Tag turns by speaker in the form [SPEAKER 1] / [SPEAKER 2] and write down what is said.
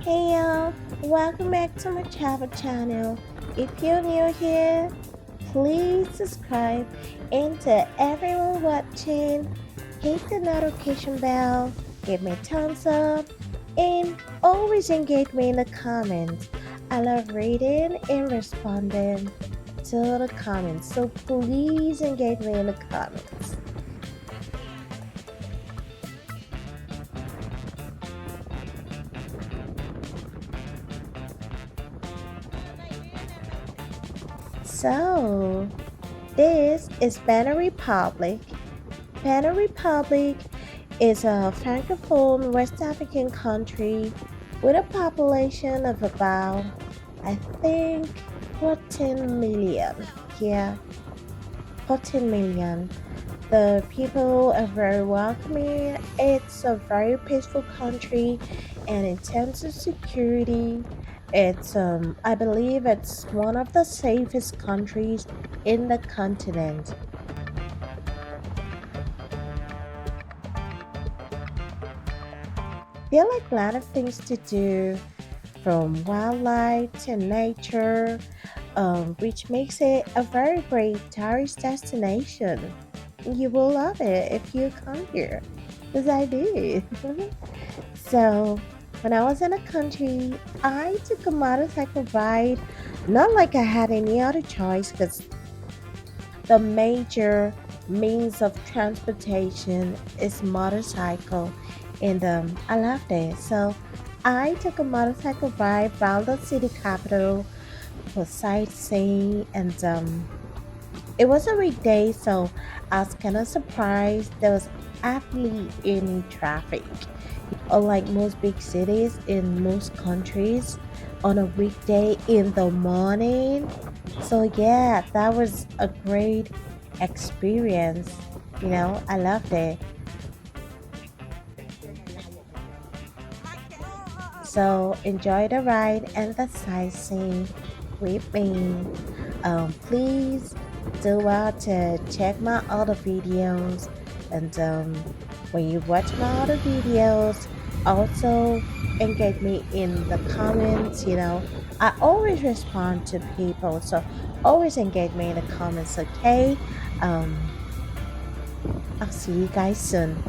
[SPEAKER 1] Hey y'all, welcome back to my travel channel. If you're new here, please subscribe, and to everyone watching, hit the notification bell, give me a thumbs up, and always engage me in the comments. I love reading and responding to the comments, so please engage me in the comments. So, this is Benin Republic. Benin Republic is a francophone West African country with a population of about, I think, 14 million. Yeah, 14 million. The people are very welcoming. It's a very peaceful country, and in terms of security, it's I believe it's one of the safest countries in the continent. There are like a lot of things to do, from wildlife to nature, which makes it a very great tourist destination. You will love it if you come here, because I did. So, when I was in the country, I took a motorcycle ride. Not like I had any other choice, because the major means of transportation is motorcycle, and I loved it. So, I took a motorcycle ride around the city capital for sightseeing, and it was a weekday, so I was kind of surprised there was hardly any traffic. Unlike most big cities in most countries, on a weekday in the morning. So, yeah, that was a great experience. I loved it. So, enjoy the ride and the sightseeing with me. Please do well to check my other videos, and when you watch my other videos, also engage me in the comments. I always respond to people, so always engage me in the comments. Okay. um I'll see you guys soon.